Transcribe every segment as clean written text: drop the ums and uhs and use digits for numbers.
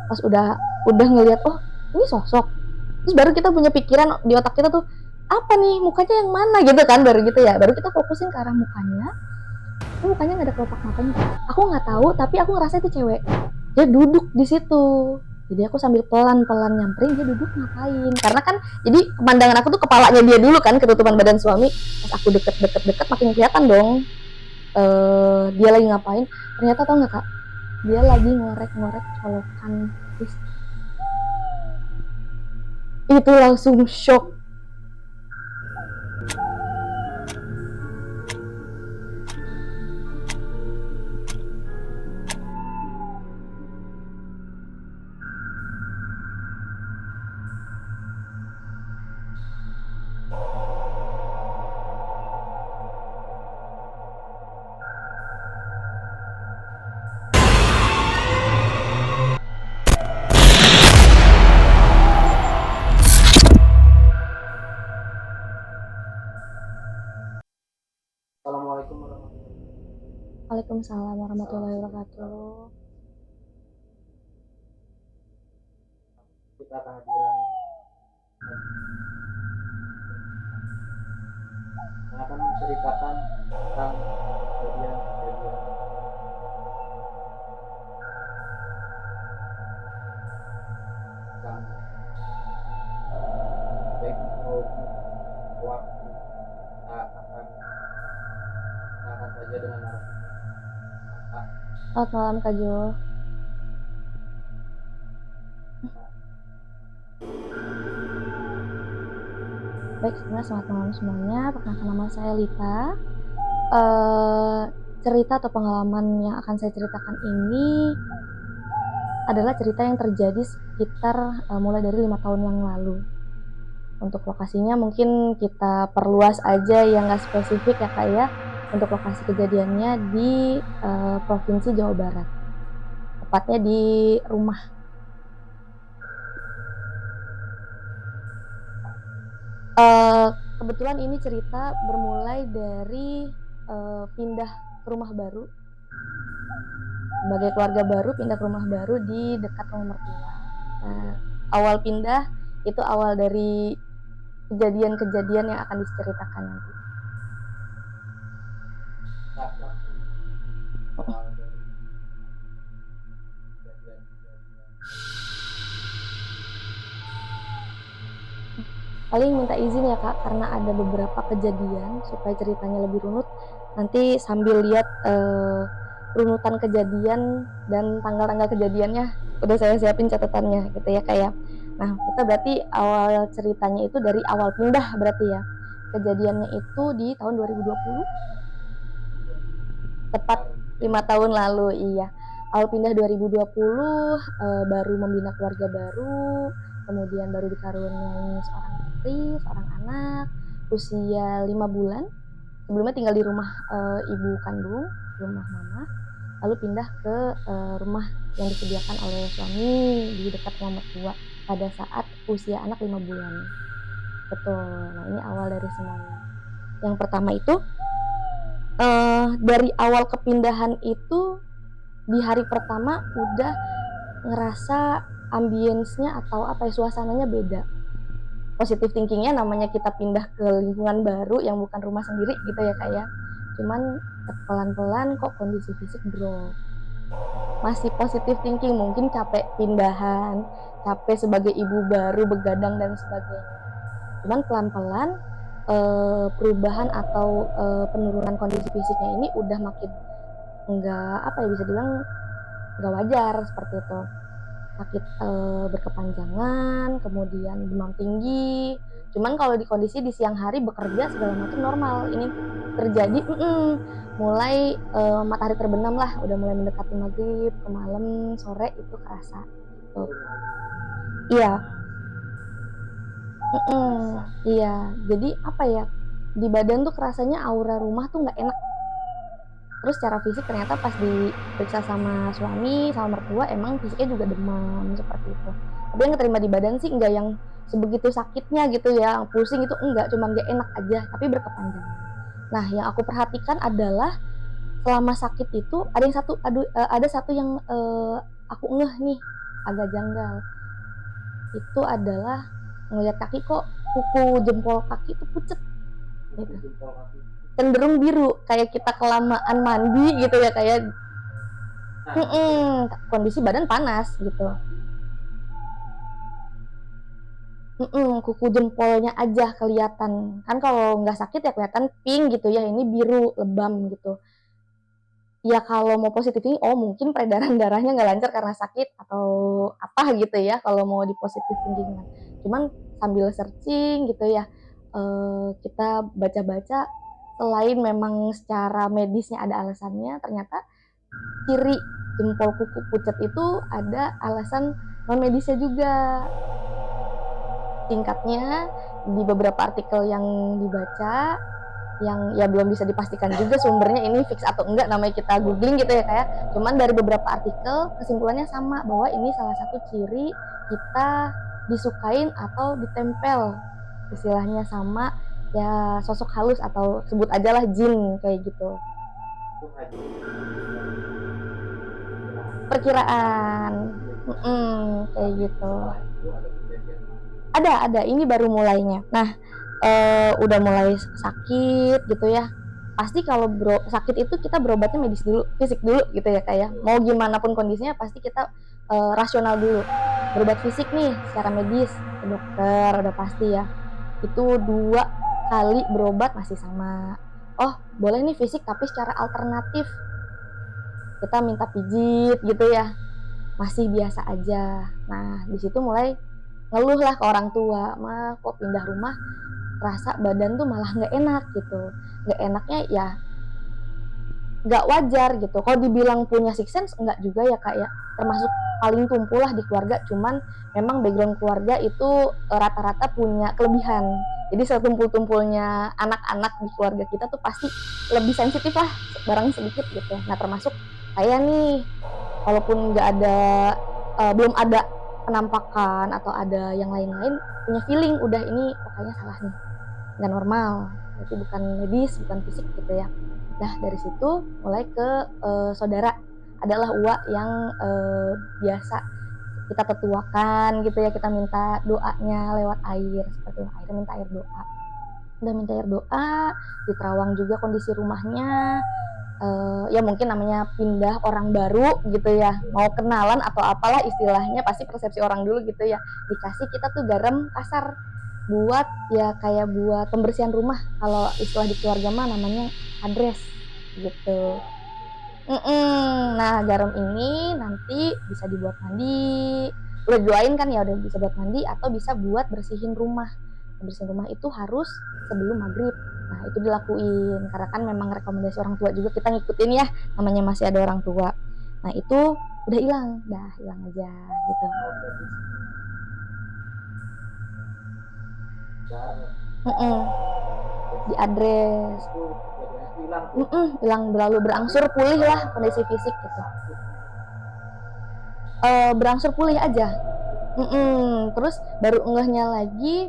Pas udah ngelihat, oh ini sosok, terus baru kita punya pikiran di otak kita tuh, apa nih mukanya yang mana gitu kan, baru gitu ya, baru kita fokusin ke arah mukanya. Ini mukanya nggak ada kelopak matanya, aku nggak tahu tapi aku ngerasa itu cewek, dia duduk di situ. Jadi aku sambil pelan-pelan nyamperin, dia duduk ngapain, karena kan jadi pemandangan aku tuh kepalanya dia dulu kan, ketutupan badan suami. Pas aku deket makin kelihatan dong dia lagi ngapain. Ternyata tau nggak kak, dia lagi ngorek-ngorek colokan Rizky. Itu langsung shock. Assalamualaikum warahmatullahi wabarakatuh. Waalaikumsalam warahmatullahi wabarakatuh. Kita kehadiran yang akan menceritakan tentang kejadian-kejadian kami. Baik untuk waktu kita akan saja dengan narasumber. Selamat malam Kak Jo. Baik, selamat malam semuanya. Perkenalkan, nama saya Lita. Cerita atau pengalaman yang akan saya ceritakan ini adalah cerita yang terjadi sekitar mulai dari 5 tahun yang lalu. Untuk lokasinya mungkin kita perluas aja yang nggak spesifik ya Kak ya. Untuk lokasi kejadiannya di Provinsi Jawa Barat, tepatnya di rumah. Kebetulan ini cerita bermulai dari pindah ke rumah baru, sebagai keluarga baru pindah ke rumah baru di dekat rumah mertua. Awal pindah itu awal dari kejadian-kejadian yang akan diceritakan nanti. Paling minta izin ya Kak, karena ada beberapa kejadian supaya ceritanya lebih runut. Nanti sambil lihat runutan kejadian dan tanggal-tanggal kejadiannya udah saya siapin catatannya gitu ya Kak ya. Nah kita berarti awal ceritanya itu dari awal pindah berarti ya. Kejadiannya itu di tahun 2020, tepat 5 tahun lalu. Iya, awal pindah 2020, baru membina keluarga baru, kemudian baru dikaruniai seorang putri, seorang anak, usia 5 bulan. Sebelumnya tinggal di rumah ibu kandung, rumah mama, lalu pindah ke rumah yang disediakan oleh suami di dekat rumah mertua pada saat usia anak 5 bulan. Betul. Nah ini awal dari semuanya. Yang pertama itu dari awal kepindahan itu, di hari pertama udah ngerasa ambience-nya atau apa ya, suasananya beda. Positive thinkingnya, namanya kita pindah ke lingkungan baru yang bukan rumah sendiri gitu ya Kak ya. Cuman pelan-pelan kok kondisi fisik drop. Masih positive thinking, mungkin capek pindahan, capek sebagai ibu baru begadang dan sebagainya. Cuman pelan-pelan perubahan atau penurunan kondisi fisiknya ini udah makin nggak, apa ya, bisa bilang nggak wajar seperti itu. Sakit berkepanjangan, kemudian demam tinggi. Cuman kalau di kondisi di siang hari bekerja segala macam normal. Ini terjadi mulai matahari terbenam lah, udah mulai mendekati maghrib ke malam, sore itu kerasa. Iya. Iya, jadi apa ya, di badan tuh kerasanya aura rumah tuh nggak enak. Terus secara fisik ternyata pas diperiksa sama suami, sama mertua, emang fisiknya juga demam seperti itu. Tapi yang keterima di badan sih enggak yang sebegitu sakitnya gitu ya, pusing itu enggak, cuma nggak enak aja, tapi berkepanjangan. Nah, yang aku perhatikan adalah selama sakit itu ada satu yang aku ngeh nih. agak janggal. Itu adalah ngelihat kaki kok kuku jempol kaki itu pucet gitu. Jempol kaki. Cenderung biru kayak kita kelamaan mandi gitu ya, kayak kondisi badan panas gitu. Kuku jempolnya aja kelihatan. Kan kalau nggak sakit ya kelihatan pink gitu ya, ini biru lebam gitu. Ya kalau mau positif ini, oh mungkin peredaran darahnya nggak lancar karena sakit atau apa gitu ya, kalau mau di positif thinking. Cuman sambil searching gitu ya, kita baca-baca, selain memang secara medisnya ada alasannya, ternyata ciri jempol kuku pucat itu ada alasan non medisnya juga. Singkatnya, di beberapa artikel yang dibaca, yang ya belum bisa dipastikan juga sumbernya ini fix atau enggak, namanya kita googling gitu ya kayak, cuman dari beberapa artikel kesimpulannya sama, bahwa ini salah satu ciri kita disukain atau ditempel istilahnya sama ya sosok halus atau sebut aja lah jin kayak gitu. Perkiraan kayak gitu. Ada ini baru mulainya. Nah, udah mulai sakit gitu ya, pasti kalau sakit itu kita berobatnya medis dulu, fisik dulu gitu ya kayak, mau gimana pun kondisinya pasti kita rasional dulu. Berobat fisik nih secara medis ke dokter udah pasti ya, itu 2 kali berobat masih sama. Oh boleh nih fisik tapi secara alternatif, kita minta pijit gitu ya, masih biasa aja. Nah di situ mulai ngeluh lah ke orang tua, mah kok pindah rumah rasa badan tuh malah nggak enak gitu. Nggak enaknya ya nggak wajar gitu. Kalau dibilang punya six sense enggak juga ya kak ya, termasuk paling tumpuh lah di keluarga, cuman memang background keluarga itu rata-rata punya kelebihan. Jadi setumpul-tumpulnya anak-anak di keluarga kita tuh pasti lebih sensitif lah barang sedikit gitu. Nah termasuk saya nih, walaupun nggak ada belum ada penampakan atau ada yang lain-lain, punya feeling udah ini kayaknya salah nih, nggak normal, berarti bukan medis, bukan fisik gitu ya. Nah dari situ mulai ke saudara, adalah uak yang biasa kita tetuakan gitu ya, kita minta doanya lewat air, seperti air, minta air doa. Udah minta air doa, diterawang juga kondisi rumahnya, ya mungkin namanya pindah orang baru gitu ya, mau kenalan atau apalah istilahnya, pasti persepsi orang dulu gitu ya. Dikasih kita tuh garam kasar buat ya kayak buat pembersihan rumah, kalau istilah di keluarga mah namanya adres gitu. Nah garam ini nanti bisa dibuat mandi, udah didoain kan ya, udah bisa buat mandi atau bisa buat bersihin rumah. Bersihin rumah itu harus sebelum maghrib. Nah itu dilakuin karena kan memang rekomendasi orang tua juga, kita ngikutin ya, namanya masih ada orang tua. Nah itu udah hilang aja gitu. Di adres hilang, berlalu, berangsur pulih lah kondisi fisik gitu. Berangsur pulih aja. Terus baru ngehnya lagi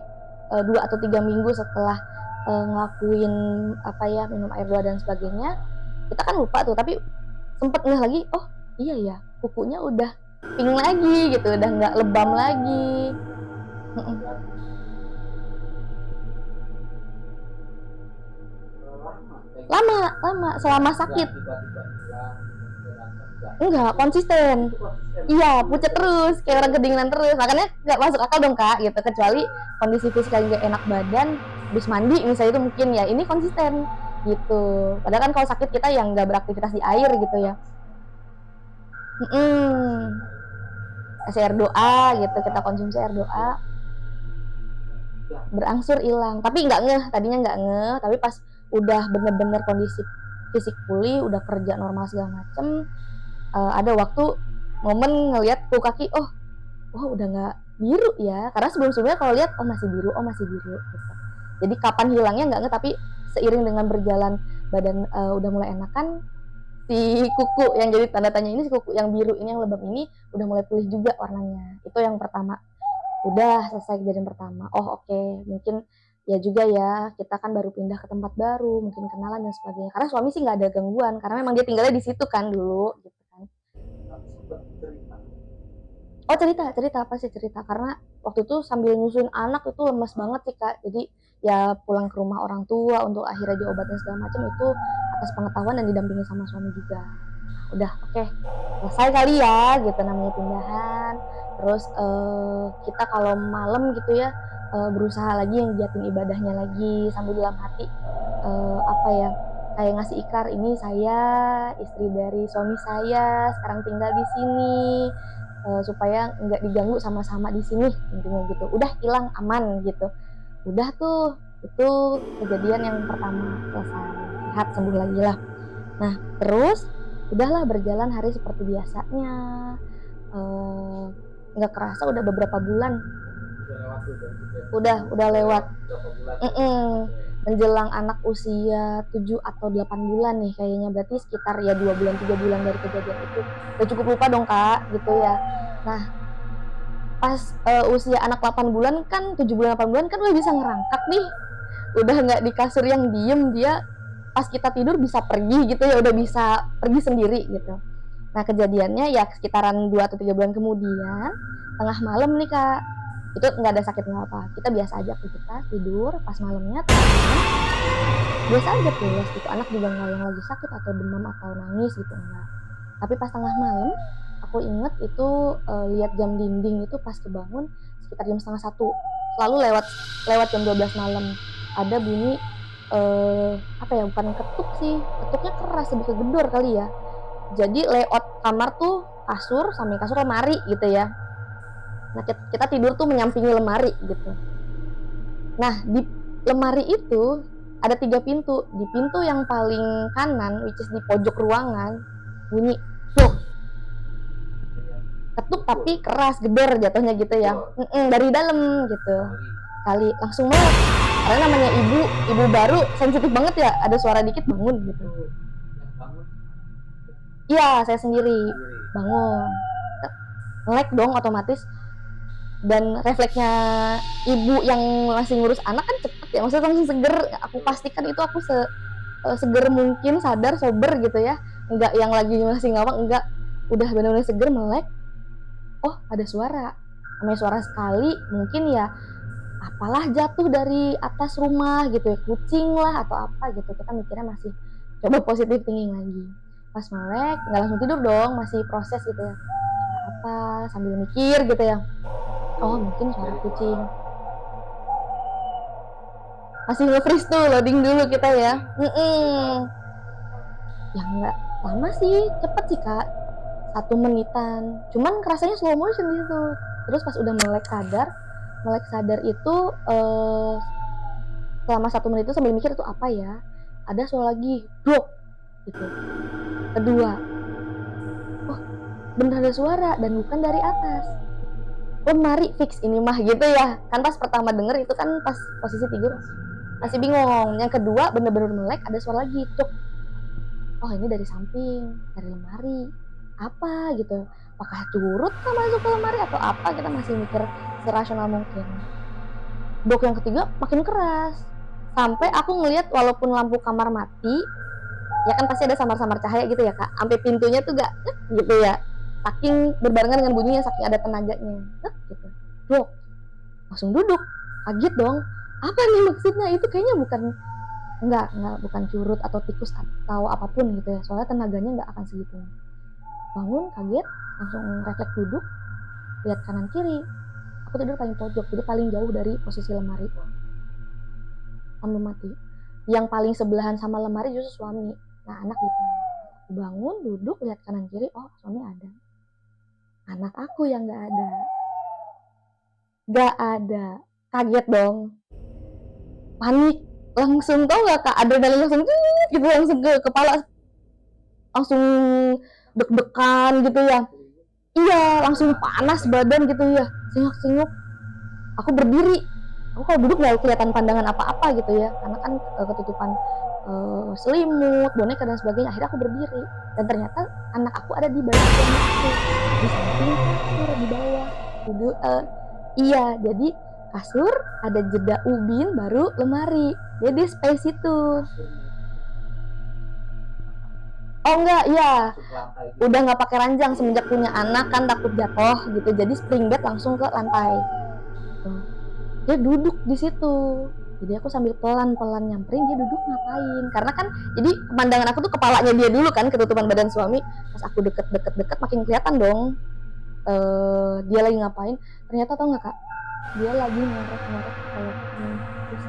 2 atau 3 minggu setelah ngelakuin apa ya, minum air doa dan sebagainya. Kita kan lupa tuh, tapi sempet ngeh lagi, oh iya ya kukunya udah pink lagi gitu, udah nggak lebam lagi. Lama selama sakit. Enggak konsisten. Iya pucat terus, kayak orang kedinginan terus, makanya nggak masuk akal dong kak gitu. Kecuali kondisi fisik lagi nggak enak badan, habis mandi misalnya, itu mungkin ya ini konsisten gitu. Padahal kan kalau sakit kita yang nggak beraktivitas di air gitu ya. Kasih air doa gitu, kita konsumsi air doa, berangsur hilang. Tapi nggak ngeh, tadinya nggak ngeh, tapi pas udah bener-bener kondisi fisik pulih, udah kerja normal segala macem, ada waktu momen ngelihat kuku kaki, oh udah nggak biru ya, karena sebelum-sebelumnya kalau lihat masih biru gitu. Jadi kapan hilangnya nggak ngeh, tapi seiring dengan berjalan badan udah mulai enakan, si kuku yang jadi tanda tanya ini, si kuku yang biru ini, yang lebam ini udah mulai pulih juga warnanya. Itu yang pertama, udah selesai kejadian pertama. Oh oke, mungkin ya juga ya, kita kan baru pindah ke tempat baru, mungkin kenalan dan sebagainya. Karena suami sih nggak ada gangguan, karena memang dia tinggalnya di situ kan dulu gitu kan. Oh, cerita apa sih cerita, karena waktu itu sambil nyusuin anak itu lemes banget sih Kak, jadi ya pulang ke rumah orang tua untuk akhirnya diobatin segala macam itu atas pengetahuan dan didampingi sama suami juga. Udah oke, selesai kali ya gitu, namanya pindahan. Terus kita kalau malam gitu ya berusaha lagi yang giatin ibadahnya lagi sambil dalam hati apa ya, kayak ngasih ikrar, ini saya istri dari suami saya sekarang tinggal di sini, supaya nggak diganggu sama-sama di sini, intinya gitu. Udah hilang aman gitu. Udah tuh, itu kejadian yang pertama selesai, sehat sembuh lagi lah. Nah terus udahlah berjalan hari seperti biasanya. Nggak kerasa udah beberapa bulan. Udah lewat tuh dari kejadian. Udah lewat. Berapa bulan? Menjelang anak usia 7 atau 8 bulan nih kayaknya, berarti sekitar ya 2 bulan 3 bulan dari kejadian itu. Udah cukup lupa dong Kak gitu ya. Nah pas usia anak 8 bulan kan, 7 bulan 8 bulan kan udah bisa ngerangkak nih, udah nggak di kasur yang diem, dia pas kita tidur bisa pergi gitu ya, udah bisa pergi sendiri gitu. Nah kejadiannya ya sekitaran 2 atau 3 bulan kemudian, tengah malam nih Kak, itu nggak ada sakit nggak apa, kita biasa aja aktivitas tidur, pas malamnya biasa aja pulas gitu, anak juga nggak yang lagi sakit atau demam atau nangis gitu, enggak. Tapi pas tengah malam aku inget itu lihat jam dinding itu pas kebangun sekitar jam 12:30, selalu lewat jam 12 malam ada bunyi apa ya, bukan ketuk sih, ketuknya keras, lebih ke gedor kali ya. Jadi layout kamar tuh kasur, samping kasur lemari gitu ya. Nah kita tidur tuh menyampingi lemari gitu. Nah di lemari itu ada 3 pintu. Di pintu yang paling kanan, which is di pojok ruangan, bunyi tuh ketuk tapi keras, gedor jatuhnya gitu ya. Dari dalam gitu. Kali langsung banget. Karena namanya ibu baru sensitif banget ya, ada suara dikit bangun gitu. Yang bangun Iya, saya sendiri bangun. Melek dong otomatis. Dan refleksnya ibu yang masih ngurus anak kan cepet ya, maksudnya langsung seger. Aku pastikan itu aku seger mungkin, sadar, sober gitu ya, enggak yang lagi masih ngawang, enggak, udah benar-benar seger, melek. Oh ada suara, namanya suara sekali, mungkin ya apalah jatuh dari atas rumah gitu ya, kucing lah atau apa gitu. Kita mikirnya masih coba positif thinking lagi. Pas melek nggak langsung tidur dong, masih proses gitu ya, suara apa, sambil mikir gitu ya, oh mungkin suara kucing. Masih nge-freeze tuh, loading dulu kita ya. Ya nggak lama sih, cepet sih Kak, 1 menitan, cuman kerasanya slow motion di situ. Terus pas udah melek sadar itu selama 1 menit itu sambil mikir itu apa ya, ada suara lagi brok gitu, kedua, oh bener ada suara dan bukan dari atas, lemari fix ini mah gitu ya. Kan pas pertama denger itu kan pas posisi tidur masih bingung, yang kedua bener-bener melek ada suara lagi tuh, oh ini dari samping, dari lemari, apa gitu, apakah curut kah masuk ke lemari atau apa, kita masih mikir serasional mungkin. Brok yang ketiga makin keras, sampai aku ngelihat walaupun lampu kamar mati, ya kan pasti ada samar-samar cahaya gitu ya Kak, sampai pintunya tuh gak gitu ya, saking berbarengan dengan bunyinya, saking ada tenaganya gitu. Brok, langsung duduk, kaget dong, apa nih maksudnya, itu kayaknya bukan curut atau tikus atau apapun gitu ya, soalnya tenaganya nggak akan segitunya. Bangun kaget, langsung refleks duduk, lihat kanan kiri, aku tidur paling pojok, jadi paling jauh dari posisi lemari, lampu mati. Yang paling sebelahan sama lemari justru suami, nah anak di tengah. Aku bangun, duduk, lihat kanan kiri, oh suami ada, anak aku yang nggak ada, kaget dong, panik, langsung, tau gak Kak, adrenalin langsung gitu, langsung ke kepala, langsung deg-degan gitu ya. Iya, langsung panas badan gitu ya, sengok-sengok. Aku berdiri, aku kalau duduk gak kelihatan pandangan apa-apa gitu ya, karena kan ketutupan selimut, boneka dan sebagainya. Akhirnya aku berdiri, dan ternyata anak aku ada di bawah selimut aku, di samping kasur, di bawah duduk. Iya, jadi kasur, ada jeda ubin, baru lemari, jadi space itu. Oh enggak, iya. Masuk ke lantai gitu. Udah nggak pakai ranjang semenjak punya anak kan takut jatuh gitu. Jadi spring bed langsung ke lantai. Tuh. Dia duduk di situ. Jadi aku sambil pelan-pelan nyamperin, dia duduk ngapain? Karena kan jadi pemandangan aku tuh kepalanya dia dulu kan, ketutupan badan suami. Pas aku deket makin kelihatan dong. Dia lagi ngapain? Ternyata tau nggak kak? Dia lagi ngorek-ngorek kepala aku. Terus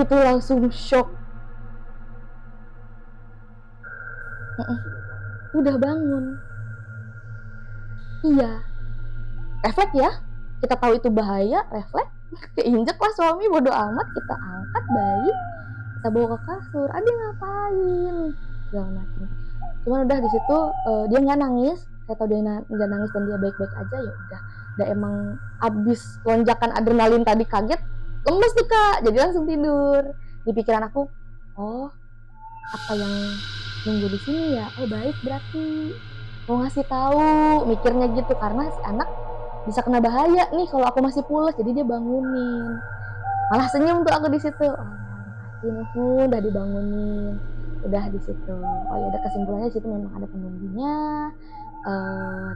itu langsung shock. Udah bangun. Iya. Refleks ya. Kita tahu itu bahaya, refleks. Keinjek lah suami, bodo amat. Kita angkat bayi, kita bawa ke kasur. Adi ngapain? Segala macam. Cuman udah di situ dia nggak nangis. Saya tahu dia nggak nangis dan dia baik-baik aja. Ya udah emang abis lonjakan adrenalin tadi kaget, lemes tuh kak. Jadi langsung tidur. Di pikiran aku, oh apa yang nunggu di sini ya? Oh baik berarti mau ngasih tahu, mikirnya gitu karena si anak bisa kena bahaya nih kalau aku masih pulas. Jadi dia bangunin, malah senyum tuh aku di situ. Oh ini udah dibangunin, udah di situ. Oh ya udah kesimpulannya di situ memang ada penunggunya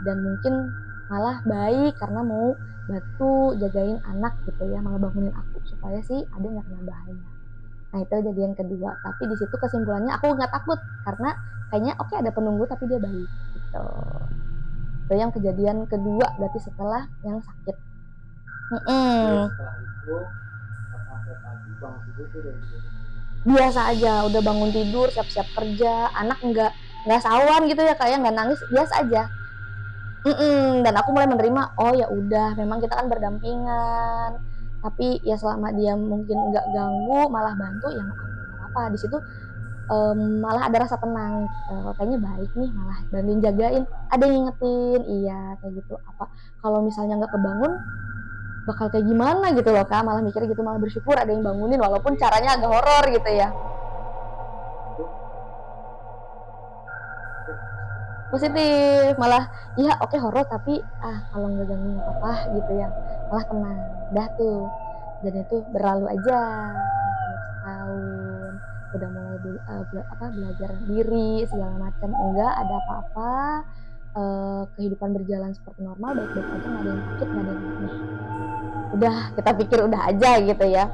dan mungkin malah baik karena mau bantu jagain anak gitu ya, malah bangunin aku supaya sih ada nggak kena bahaya. Nah itu kejadian kedua, tapi di situ kesimpulannya aku nggak takut karena kayaknya oke ada penunggu tapi dia baik gitu. Itu yang kejadian kedua berarti setelah yang sakit. Setelah itu sampai pagi bangun tidur tuh udah gitu. Biasa aja, udah bangun tidur siap-siap kerja, anak nggak sawan gitu ya kayak nggak nangis, biasa aja. Dan aku mulai menerima, oh ya udah memang kita kan berdampingan, tapi ya selama dia mungkin nggak ganggu malah bantu ya nggak apa-apa. Di situ malah ada rasa tenang, kayaknya baik nih, malah bantuin jagain, ada yang ngingetin, iya kayak gitu. Apa kalau misalnya nggak kebangun bakal kayak gimana gitu loh kak, malah mikirnya gitu, malah bersyukur ada yang bangunin walaupun caranya agak horor gitu ya. Positif, malah iya oke horor tapi kalau nggak ganggu nggak apa-apa gitu ya, malah tenang dah tuh. Dan itu berlalu aja setahun, udah mulai belajar diri segala macam, enggak ada apa-apa, kehidupan berjalan seperti normal, baik-baik aja, nggak ada yang sakit, nggak ada yang aneh. Udah kita pikir udah aja gitu ya.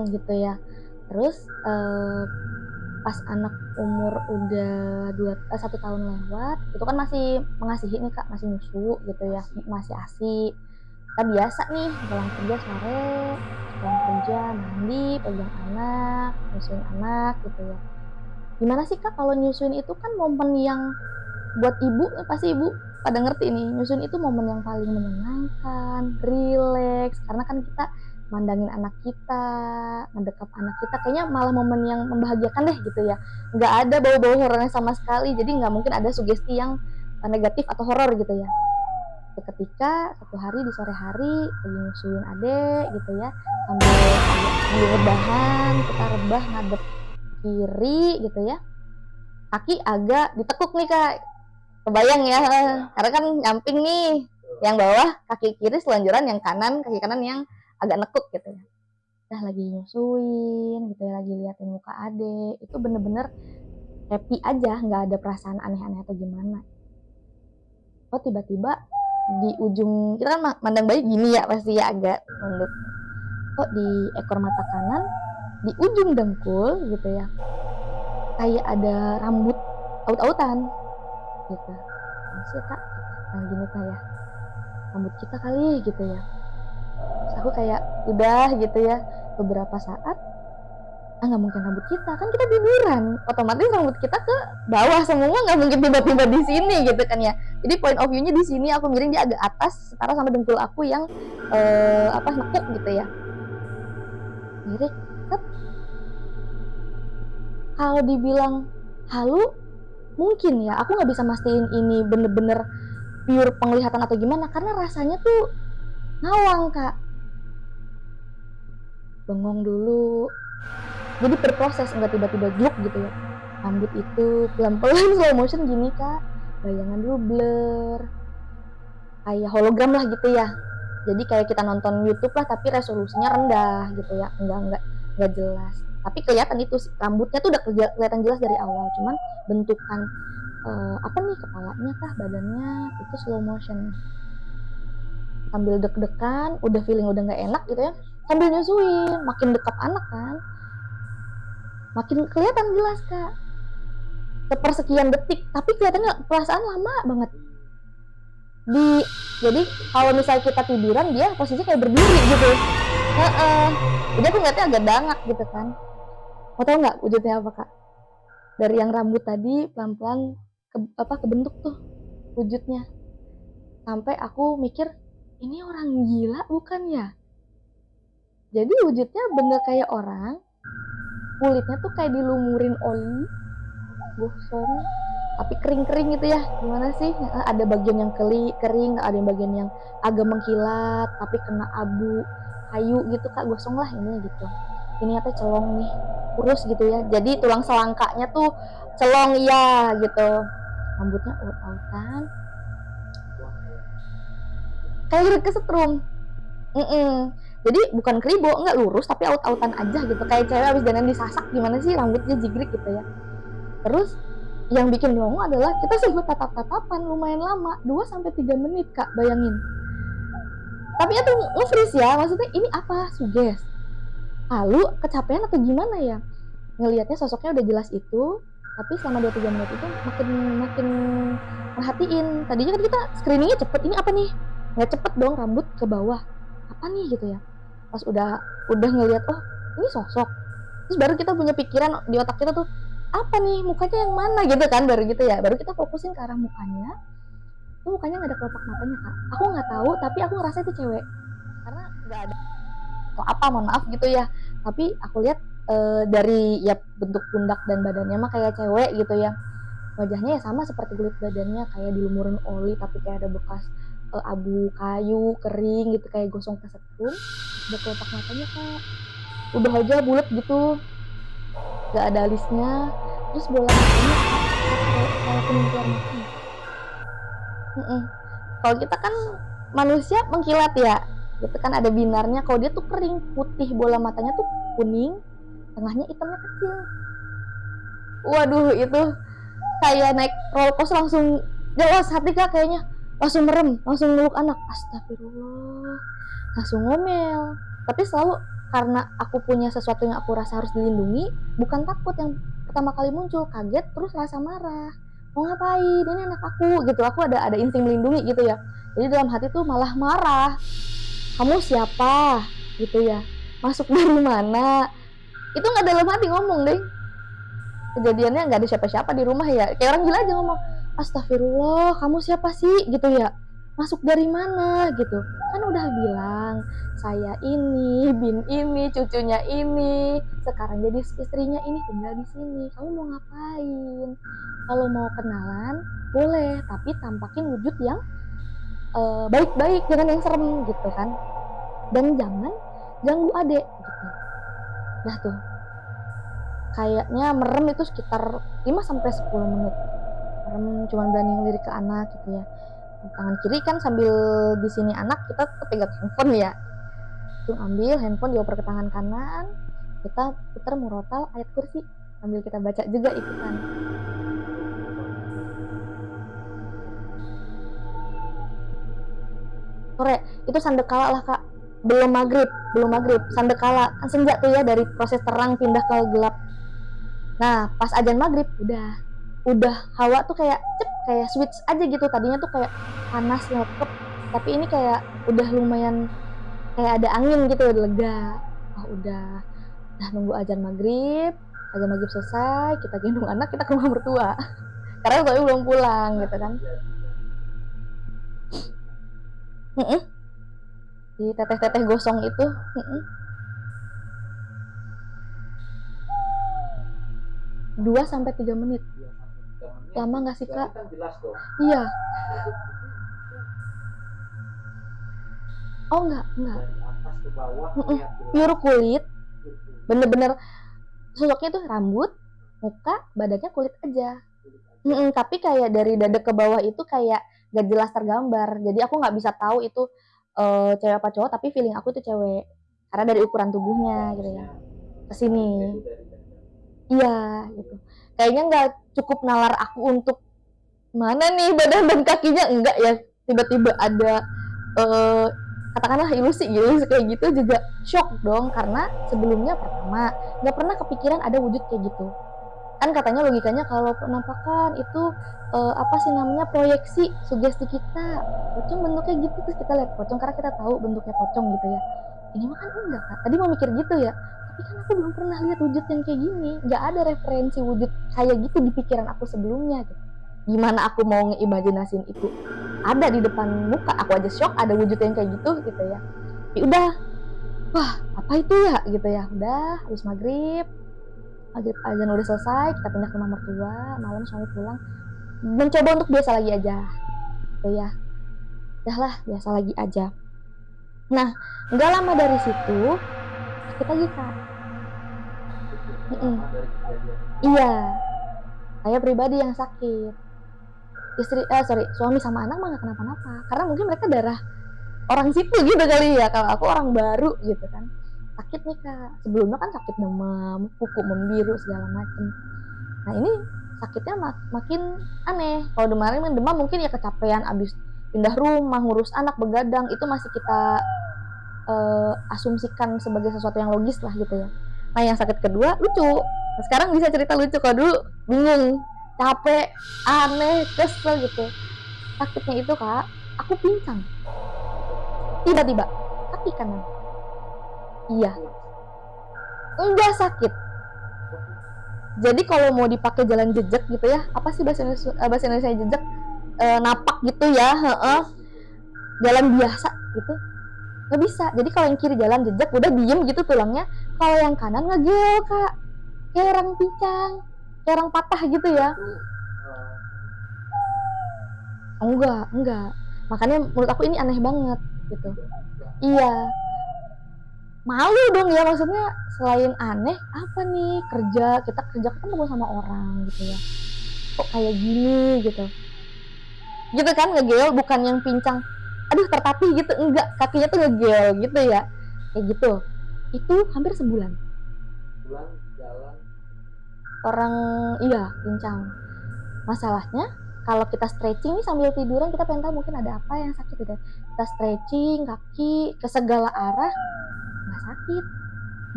Gitu ya. Terus pas anak umur udah 1 tahun lewat, itu kan masih mengasihi nih kak, masih nyusu gitu ya, masih ASI. Kita biasa nih pulang kerja sore, pulang kerja mandi, pegang anak, nyusuin anak gitu ya. Gimana sih kak kalau nyusuin itu kan momen yang buat ibu, pasti ibu pada ngerti nih, nyusuin itu momen yang paling menyenangkan, rileks, karena kan kita mandangin anak kita, mendekap anak kita, kayaknya malah momen yang membahagiakan deh gitu ya. Nggak ada bau-bau horornya sama sekali, jadi nggak mungkin ada sugesti yang negatif atau horor gitu ya. Ketika satu hari di sore hari lagi nyusuin adek gitu ya, sambil rebahan, kita rebah ngadep kiri gitu ya, kaki agak ditekuk nih kak, kebayang ya, karena kan nyamping nih, yang bawah kaki kiri selonjoran, yang kanan kaki kanan yang agak nekuk gitu ya. Nah lagi nyusuin gitu ya, lagi liatin muka adek, itu bener-bener happy aja, nggak ada perasaan aneh-aneh atau gimana. Oh tiba-tiba di ujung, kita kan mandang bayi gini ya pasti ya, agak nunduk. Oh di ekor mata kanan, di ujung dengkul gitu ya, kayak ada rambut aut-autan gitu. Masih kak, nah gini kayak rambut kita kali gitu ya. Terus aku kayak udah gitu ya, beberapa saat nggak mungkin rambut kita, kan kita tiduran, otomatis rambut kita ke bawah semua, nggak mungkin tiba-tiba di sini gitu kan ya. Jadi point of view-nya di sini, aku miring dia agak atas setara sama dengkul aku yang nekuk gitu ya. Miring, kalau dibilang halu mungkin ya, aku nggak bisa mastiin ini bener-bener pure penglihatan atau gimana, karena rasanya tuh ngawang kak, bengong dulu, jadi berproses, nggak tiba-tiba juk gitu ya. Rambut itu pelan-pelan slow motion gini kak, bayangan dulu blur, kayak hologram lah gitu ya. Jadi kayak kita nonton YouTube lah tapi resolusinya rendah gitu ya, nggak jelas. Tapi kelihatan itu rambutnya tuh udah kelihatan jelas dari awal, cuman bentukan apa nih, kepalanya kah, badannya, itu slow motion. Sambil deg-degan, udah feeling udah nggak enak gitu ya, sambil nyusuin, makin dekat anak kan, makin kelihatan jelas Kak, sepersekian detik, tapi kelihatannya perasaan lama banget. Jadi kalau misalnya kita tiduran, dia posisinya kayak berdiri gitu. Jadi aku ngeliatnya agak dangak gitu kan. Mau tau nggak wujudnya apa Kak? Dari yang rambut tadi pelan-pelan kebentuk tuh wujudnya, sampai aku mikir ini orang gila bukan ya? Jadi wujudnya bener kayak orang, kulitnya tuh kayak dilumurin oli, gosong, tapi kering-kering gitu ya. Gimana sih? Ada bagian yang kering, ada yang bagian yang agak mengkilat, tapi kena abu kayu gitu Kak, gosong lah ini gitu. Ini teh celong nih, kurus gitu ya. Jadi tulang selangkanya tuh celong ya gitu. Rambutnya urut-urutan, kayak kesetrum. Jadi bukan kribo, enggak lurus tapi aut-autan aja gitu, kayak cewek abis dandan disasak gimana sih, rambutnya jigrik gitu ya. Terus yang bikin longo adalah kita sempat tatap-tatapan lumayan lama, 2-3 menit Kak, bayangin. Tapi itu nge-freeze ya, maksudnya ini apa, suges, lu kecapean atau gimana ya, ngelihatnya sosoknya udah jelas itu, tapi selama 2-3 menit itu makin perhatiin. Tadinya kan kita screeningnya cepet, ini apa nih, nggak cepet dong, rambut ke bawah, apa nih gitu ya. Pas udah ngelihat, oh ini sosok, terus baru kita punya pikiran di otak kita tuh, apa nih mukanya yang mana gitu kan, baru gitu ya, baru kita fokusin ke arah mukanya. Itu mukanya nggak ada kelopak matanya Kak, aku nggak tahu, tapi aku ngerasa itu cewek karena nggak ada atau apa, mohon maaf gitu ya, tapi aku lihat dari ya bentuk pundak dan badannya mah kayak cewek gitu ya. Wajahnya ya sama seperti kulit badannya, kayak dilumurin oli tapi kayak ada bekas abu kayu kering gitu, kayak gosong kesetrum. Ada kelopak matanya Kak, udah aja bulat gitu, gak ada alisnya, terus bola matanya kayak kuning keluar mata. Kalau kita kan manusia mengkilat ya, gitu kan ada binarnya. Kalau dia tuh kering putih, bola matanya tuh kuning, tengahnya hitamnya kecil. Waduh, itu kayak naik roller coaster, langsung jelas hati Kak, kayaknya langsung merem, langsung meluk anak, astagfirullah, langsung ngomel. Tapi selalu karena aku punya sesuatu yang aku rasa harus dilindungi, bukan takut yang pertama kali muncul, kaget terus rasa marah, mau ngapain, ini anak aku gitu. Aku ada insting melindungi gitu ya. Jadi dalam hati tuh malah marah, kamu siapa gitu ya, masuk dari mana. Itu nggak dalam hati ngomong deh, kejadiannya nggak ada siapa-siapa di rumah ya, kayak orang gila aja ngomong, astagfirullah kamu siapa sih gitu ya, masuk dari mana gitu, kan udah bilang saya ini bin ini cucunya ini, sekarang jadi istrinya ini, tinggal di sini, kamu mau ngapain, kalau mau kenalan boleh tapi tampakin wujud yang baik-baik, jangan yang serem gitu kan, dan jangan ganggu adek gitu. Dah tuh kayaknya merem itu sekitar 5-10 menit. Merem cuman berani ngelirik ke anak gitu ya. Tangan kiri kan sambil di sini anak, kita pegang handphone ya. Langsung ambil handphone dioper ke tangan kanan, kita putar murotal ayat kursi sambil kita baca juga ikutan. Sore itu sandekala lah Kak, belum maghrib, sandekala kan senja tuh ya, dari proses terang pindah ke gelap. Nah pas azan maghrib udah hawa tuh kayak kayak switch aja gitu. Tadinya tuh kayak panas nyelkep, tapi ini kayak udah lumayan kayak ada angin gitu, udah lega. Oh udah nunggu azan maghrib selesai, kita gendong anak, kita ke rumah mertua karena suami belum pulang gitu kan. Di teteh-teteh gosong itu. 2-3 menit. Lama nggak sih Kak? Kan jelas dong. Iya. Oh enggak. Dari atas ke bawah pure kulit, bener-bener sosoknya tuh rambut, muka, badannya kulit aja. Tapi kayak dari dada ke bawah itu kayak gak jelas tergambar, jadi aku nggak bisa tahu itu cewek apa cowok, tapi feeling aku itu cewek karena dari ukuran tubuhnya gitu ya. kesini. Itu dari Iya gitu. Kayaknya nggak cukup nalar aku untuk mana nih badan dan kakinya, enggak ya, tiba-tiba ada eh, katakanlah ilusi gitu kayak gitu juga shock dong, karena sebelumnya pertama nggak pernah kepikiran ada wujud kayak gitu. Kan katanya logikanya kalau penampakan itu apa sih namanya, proyeksi sugesti kita, pocong bentuknya gitu, terus kita lihat pocong karena kita tahu bentuknya pocong gitu ya. Ini mah kan enggak Kak, tadi mau mikir gitu ya, tapi kan aku belum pernah lihat wujud yang kayak gini, nggak ada referensi wujud kayak gitu di pikiran aku sebelumnya gitu. Gimana aku mau ngeimajinasin itu ada di depan muka aku aja shock ada wujud yang kayak gitu ya. Ya udah, wah apa itu ya gitu ya. Udah habis maghrib azan udah selesai, kita pindah ke rumah mertua, malam suami pulang, mencoba untuk biasa lagi aja gitu ya. Udah lah, biasa lagi aja. Nah, nggak lama dari situ sakit lagi Kak. lama dari kejadian. Iya, saya pribadi yang sakit. Suami sama anak mah gak kenapa-napa, karena mungkin mereka darah orang situ gitu kali ya. Kalau aku orang baru gitu kan, sakit nih Kak. Sebelumnya kan sakit demam, kuku membiru segala macem. Nah ini sakitnya makin aneh. Kalau demam mungkin ya kecapean abis pindah rumah, ngurus anak, begadang, itu masih kita asumsikan sebagai sesuatu yang logis lah gitu ya. Nah yang sakit kedua lucu. Nah, sekarang bisa cerita lucu, kalau dulu bingung, capek, aneh, kesel gitu. Sakitnya itu Kak, aku pincang tiba-tiba kaki kanan. Iya, enggak sakit. Jadi kalau mau dipakai jalan jejak gitu ya, apa sih bahasa Indonesia jejak, napak gitu ya, jalan biasa gitu nggak bisa. Jadi kalau yang kiri jalan jejak udah diem gitu tulangnya, kalau yang kanan ngegel Kak, kayak orang pincang, kayak orang patah gitu ya. Enggak, makanya menurut aku ini aneh banget gitu. Iya, malu dong ya, maksudnya selain aneh apa nih, kita kerja ketemu sama orang gitu ya, kok kayak gini gitu kan, ngegel bukan yang pincang aduh tertatih gitu, enggak, kakinya tuh ngegel gitu ya, kayak gitu. Itu hampir sebulan jalan orang, iya pincang. Masalahnya kalau kita stretching nih sambil tiduran, kita pengen tahu mungkin ada apa yang sakit gitu. Kita stretching kaki ke segala arah, nggak sakit,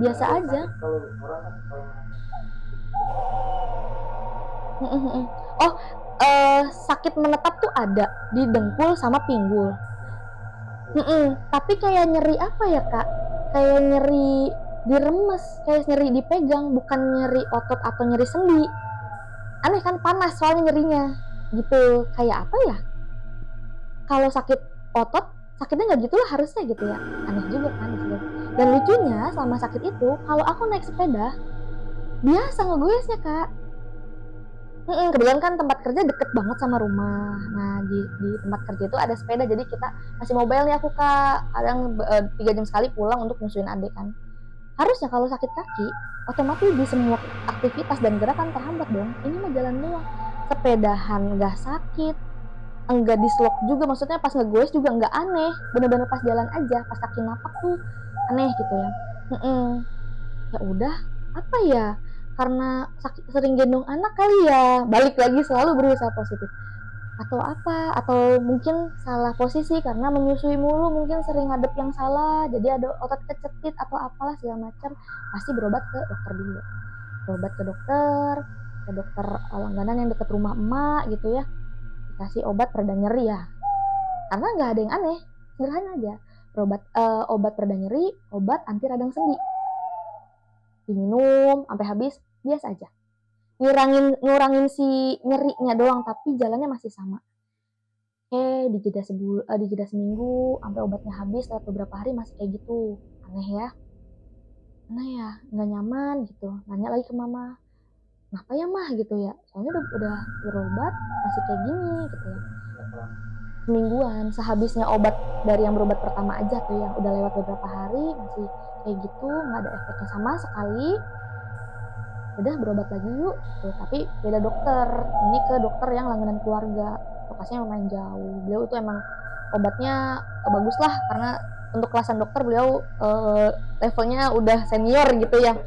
biasa aja. Kalau orang kan Oh, sakit menetap tuh ada di dengkul sama pinggul. Tapi kayak nyeri apa ya Kak? Kayak nyeri diremes, kayak nyeri dipegang, bukan nyeri otot atau nyeri sendi. Aneh kan, panas soalnya nyerinya gitu. Kayak apa ya? Kalau sakit otot, sakitnya nggak gitu lah harusnya gitu ya. Aneh juga kan gitu. Dan lucunya selama sakit itu, kalau aku naik sepeda biasa ngegoesnya Kak. Kebetulan kan tempat kerja deket banget sama rumah. Nah di tempat kerja itu ada sepeda, jadi kita masih mobile nih aku Kak. Kadang 3 jam sekali pulang untuk nyusuin adik kan. Harusnya kalau sakit kaki, otomatis di semua aktivitas dan gerakan terhambat dong. Ini mah jalan doang. Sepedahan nggak sakit, enggak dislok juga, maksudnya pas ngegoes juga nggak aneh. Bener-bener pas jalan aja, pas kaki napak tuh aneh gitu ya. Ya udah, apa ya? Karena sering gendong anak kali ya, balik lagi selalu berusaha positif, atau apa, atau mungkin salah posisi karena menyusui mulu, mungkin sering ngadep yang salah, jadi ada otot kecetit atau apalah segala macam. Pasti berobat ke dokter dulu, ke dokter langganan yang deket rumah emak gitu ya, dikasih obat pereda nyeri ya, karena nggak ada yang aneh, sederhana aja. Obat pereda nyeri, obat anti radang sendi, diminum sampai habis, biasa aja, ngurangin si nyerinya doang, tapi jalannya masih sama. Di jeda seminggu sampai obatnya habis, lewat beberapa hari masih kayak gitu. Aneh ya, nggak nyaman gitu. Nanya lagi ke mama, kenapa ya mah gitu ya, soalnya udah berobat masih kayak gini gitu ya. Semingguan sehabisnya obat dari yang berobat pertama aja tuh, yang udah lewat beberapa hari masih kayak gitu, nggak ada efeknya sama sekali. Udah berobat lagi yuk tuh, tapi beda dokter. Ini ke dokter yang langganan keluarga, lokasinya lumayan jauh. Beliau itu emang obatnya bagus lah, karena untuk kelasan dokter beliau levelnya udah senior gitu ya.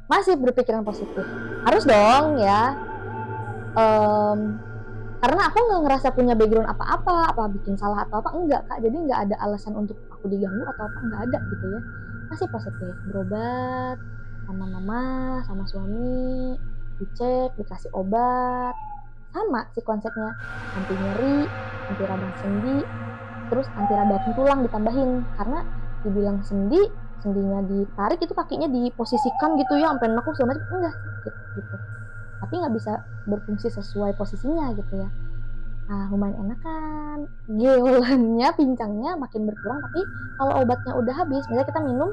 masih berpikiran positif. Harus dong ya. Karena aku nggak ngerasa punya background apa-apa, apa bikin salah atau apa, enggak Kak. Jadi nggak ada alasan untuk aku diganggu atau apa, nggak ada gitu ya. Masih positif, berobat sama mama, sama suami, dicek, dikasih obat. Sama sih konsepnya, anti nyeri, anti radang sendi, terus anti radang tulang ditambahin. Karena dibilang sendinya ditarik itu kakinya diposisikan gitu ya, sampai nekuk segala macam, enggak sakit gitu. Tapi nggak bisa berfungsi sesuai posisinya gitu ya. Nah, lumayan enakan. Geolannya, pincangnya makin berkurang, tapi kalau obatnya udah habis, misalnya kita minum,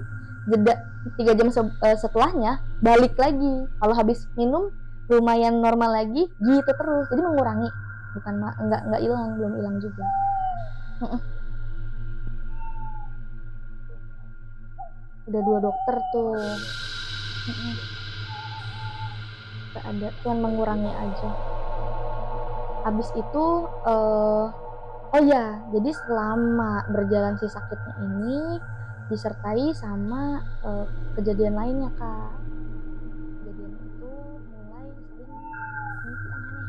jeda 3 jam setelahnya, balik lagi. Kalau habis minum, lumayan normal lagi, gitu terus. Jadi mengurangi, bukan nggak hilang, belum hilang juga. Udah 2 dokter tuh. Gak ada, cuman mengurangi aja. Habis itu oh ya, jadi selama berjalan si sakitnya ini disertai sama kejadian lainnya Kak. Kejadian itu mulai sering mimpi aneh-aneh.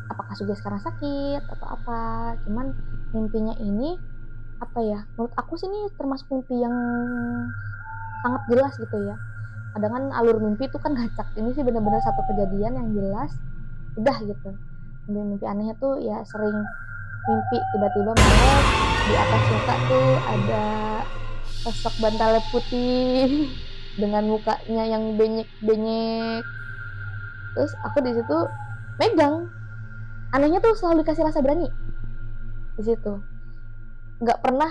Apakah sudah sekarang sakit atau apa? Cuman mimpinya ini apa ya? Menurut aku sih ini termasuk mimpi yang sangat jelas gitu ya. Kadang kan alur mimpi itu kan ngacak. Ini sih benar-benar satu kejadian yang jelas. Udah gitu. Mimpi-mimpi anehnya tuh ya sering mimpi tiba-tiba melek di atas muka tuh ada sosok bantalnya putih dengan mukanya yang benyek-benyek. Terus aku di situ megang. Anehnya tuh selalu dikasih rasa berani di situ. Nggak pernah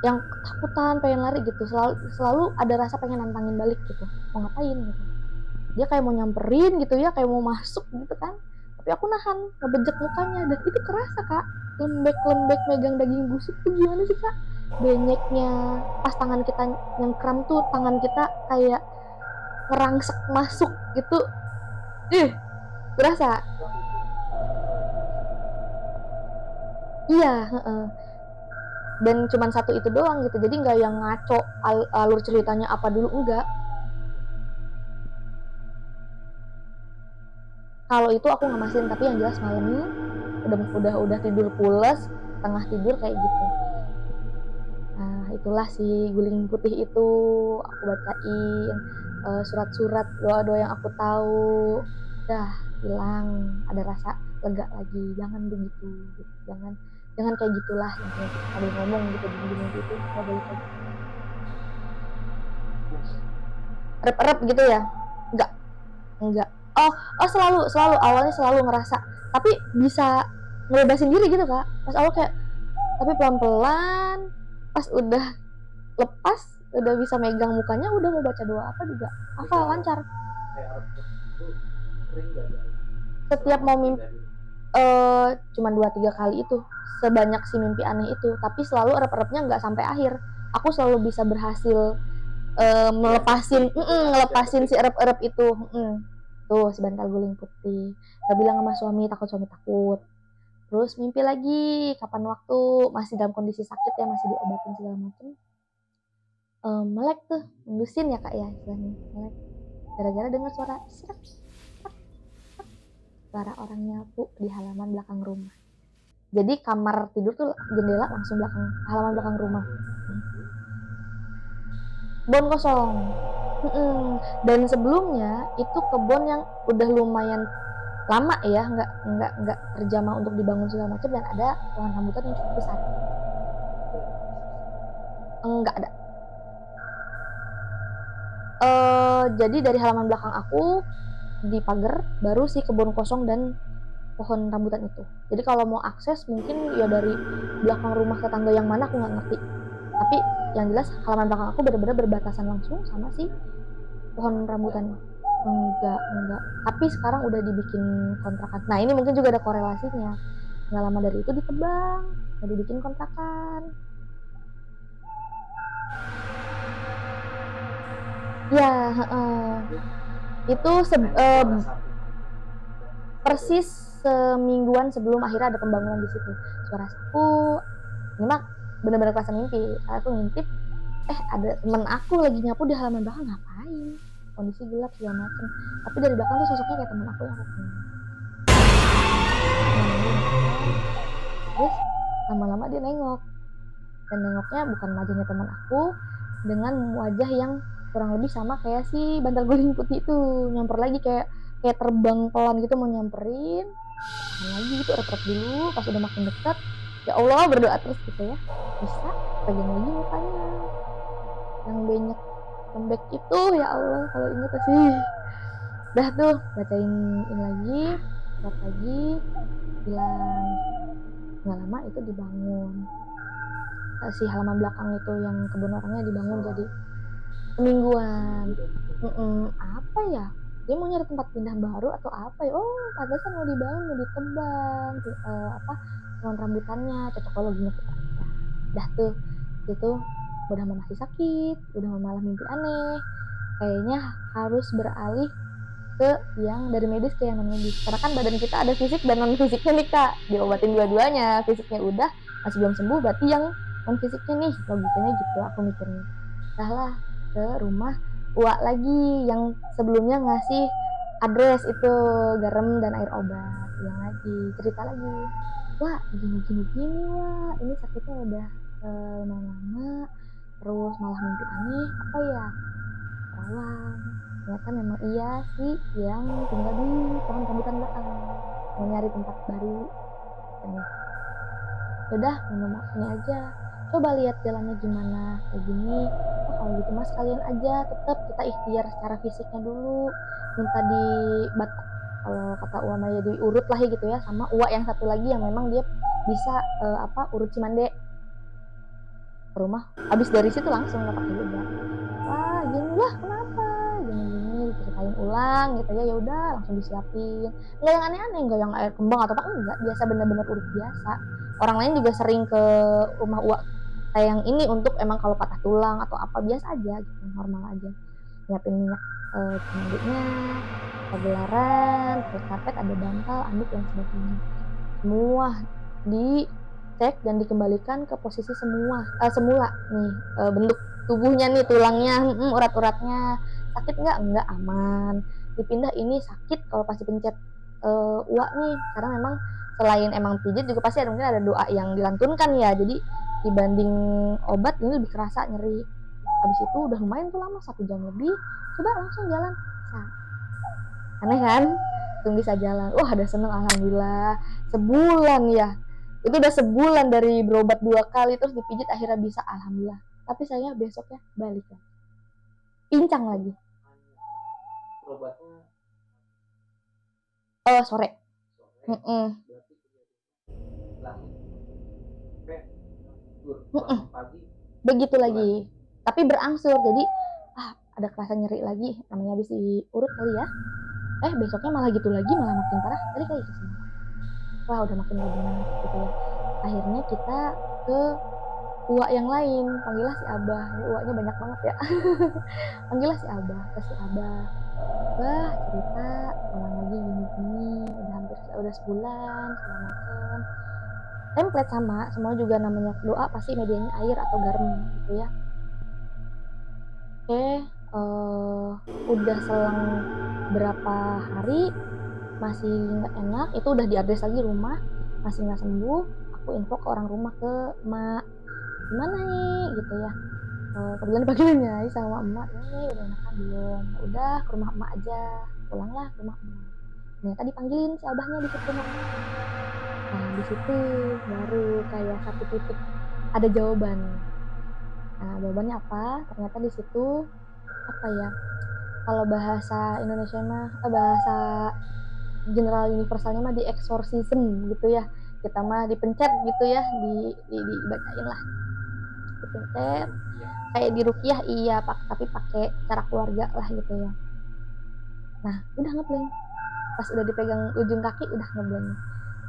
yang ketakutan pengen lari gitu. Selalu ada rasa pengen nantangin balik gitu. Mau ngapain gitu. Dia kayak mau nyamperin gitu ya, kayak mau masuk gitu kan. Tapi aku nahan, ngebejek mukanya, dan itu kerasa Kak. Lembek-lembek megang daging busuk tuh gimana sih Kak? Benyeknya, pas tangan kita nyengkram tuh tangan kita kayak ngerangsek masuk gitu. Berasa? Iya, dan cuman satu itu doang gitu, jadi nggak yang ngaco alur ceritanya apa dulu, enggak. Kalau itu aku ngamasin, tapi yang jelas malam udah tidur pules, tengah tidur kayak gitu. Nah, itulah si guling putih itu aku bacain surat-surat doa-doa yang aku tahu, udah hilang, ada rasa lega lagi. Jangan begitu gitu. Jangan kayak gitulah yang kita tadi ngomong gitu di mimpi itu, nggak boleh kayak gitu. Rep-rep gitu ya? Enggak. Oh selalu awalnya selalu ngerasa, tapi bisa ngebebasin diri gitu Kak. Pas awal kayak, tapi pelan-pelan, pas udah lepas, udah bisa megang mukanya, udah mau baca doa apa juga hafal lancar. Setiap mau mimpi cuman 2-3 kali itu, sebanyak si mimpi aneh itu, tapi selalu erep-erepnya nggak sampai akhir. Aku selalu bisa berhasil ngelepasin si erep-erep itu. Tuh si bantal guling putih. Gak bilang sama suami takut. Terus mimpi lagi kapan waktu masih dalam kondisi sakit ya, masih diobatin segala macam. Melek tuh, ngendusin ya Kak ya istilahnya, melek. Gara-gara dengar suara serak, suara orang nyapu di halaman belakang rumah. Jadi kamar tidur tuh jendela langsung halaman belakang rumah. Kebun kosong. Dan sebelumnya itu kebun yang udah lumayan lama ya, nggak terjamah untuk dibangun segala macam, dan ada pohon rambutan yang cukup besar. Enggak ada. Jadi dari halaman belakang aku di pagar baru si kebun kosong dan pohon rambutan itu. Jadi kalau mau akses mungkin ya dari belakang rumah tetangga yang mana aku nggak ngerti. Tapi yang jelas halaman belakang aku benar-benar berbatasan langsung sama si pohon rambutan. Enggak. Tapi sekarang udah dibikin kontrakan. Nah ini mungkin juga ada korelasinya. Nggak lama dari itu ditebang, udah dibikin kontrakan. Ya, itu persis semingguan sebelum akhirnya ada pembangunan di situ. Suara sapu, ini mah benar-benar kerasa mimpi. Aku ngintip, ada temen aku lagi nyapu di halaman belakang, ngapain ngapain, kondisi gelap segala macem, tapi dari belakang tuh sosoknya kayak temen aku yang aku kenal. Terus lama-lama dia nengok, dan nengoknya bukan wajahnya teman aku dengan wajah yang kurang lebih sama kayak si bantal guling putih itu, nyamper lagi kayak terbang pelan gitu mau nyamperin, tahan lagi gitu, rep dulu, pas udah makin dekat, ya Allah berdoa terus gitu ya, bisa pegang lagi mukanya yang banyak lembek itu, ya Allah kalau inget sih. Dah tuh bacain ini lagi, surat lagi, bilang nggak lama itu dibangun. Si halaman belakang itu yang kebun orangnya dibangun jadi semingguan. Apa ya, dia mau nyari tempat pindah baru atau apa ya, oh pantesan mau dibangun, mau ditebang pohon rambutannya, cocokologinya kita aja. Dah tuh itu udah masih sakit, udah malah mimpi aneh, kayaknya harus beralih ke yang dari medis ke yang non medis, karena kan badan kita ada fisik dan non fisiknya nih kak, diobatin dua-duanya, fisiknya udah masih belum sembuh, berarti yang non fisiknya nih, logikanya gitu aku mikirnya. Lah ke rumah uak lagi yang sebelumnya ngasih address itu garam dan air obat, yang lagi cerita lagi, wah gini wah ini sakitnya udah lama-lama, terus malah mimpi aneh, apa ya, perawan. Ternyata memang iya sih yang tinggal di pohon rambutan belakang, mau nyari tempat baru. Dan udah minum ini aja, coba lihat jalannya gimana kayak gini. Oh kalau gitu mas kalian aja, tetap kita ikhtiar secara fisiknya dulu, minta di batak, kalau kata Uwa Maya diurut lah ya gitu ya, sama Uwa yang satu lagi yang memang dia bisa urut Cimande ke rumah. Habis dari situ langsung dapat juga, wah gini lah kenapa gini diceritain ulang gitu ya udah langsung disiapin, nggak yang aneh-aneh, nggak yang air kembang atau apa, enggak, biasa bener-bener urut biasa. Orang lain juga sering ke rumah uak kayak yang ini untuk emang kalau patah tulang atau apa, biasa aja gitu, normal aja, nyiapin minyak cemanduknya, pagelaran, terus karpet, ada bantal, anduk dan sebagainya, semua dicek dan dikembalikan ke posisi semula nih, bentuk tubuhnya nih, tulangnya, urat-uratnya sakit enggak aman, dipindah ini sakit kalau pasti pencet uak nih, karena memang selain emang pijit juga pasti mungkin ada doa yang dilantunkan ya, jadi dibanding obat ini lebih kerasa nyeri. Habis itu udah lumayan tuh lama, 1 jam lebih, coba langsung jalan bisa. Aneh kan, langsung bisa jalan, wah ada seneng alhamdulillah. Sebulan ya, itu udah sebulan dari berobat 2 kali terus dipijit akhirnya bisa, alhamdulillah. Tapi saya besoknya balik lagi, pincang lagi. Berobatnya Sore. berarti pagi begitu lagi, tapi berangsur, jadi ada kerasa nyeri lagi, namanya habis diurut kali ya, besoknya malah gitu lagi, malah makin parah, balik lagi ke sini. Wah udah makin gak benar gitu ya, akhirnya kita ke uak yang lain, panggillah si Abah, ini uaknya banyak banget ya. Panggillah si Abah, ke si Abah, bah cerita ulang lagi gini udah sebulan segala macem, template sama semua juga, namanya doa pasti medianya air atau garam gitu ya. Udah selang berapa hari masih nggak enak, itu udah diadres lagi rumah, masih nggak sembuh, aku info ke orang rumah, ke emak, gimana nih gitu ya, kebetulan dipanggilnya sama emak, ini udah enakan belum, udah ke rumah emak aja, pulanglah ke rumah emak. Ternyata dipanggilin si abahnya di situ rumah. Nah di situ baru kayak satu titik ada jawaban. Nah jawabannya apa, ternyata di situ apa ya, kalau bahasa Indonesia mah bahasa general universalnya mah di exorcism gitu ya, kita mah dipencet gitu ya, dibacain lah, dipencet kayak di ruqyah, iya tapi pakai cara keluarga lah gitu ya. Nah udah ngeblank, pas udah dipegang ujung kaki udah ngeblank,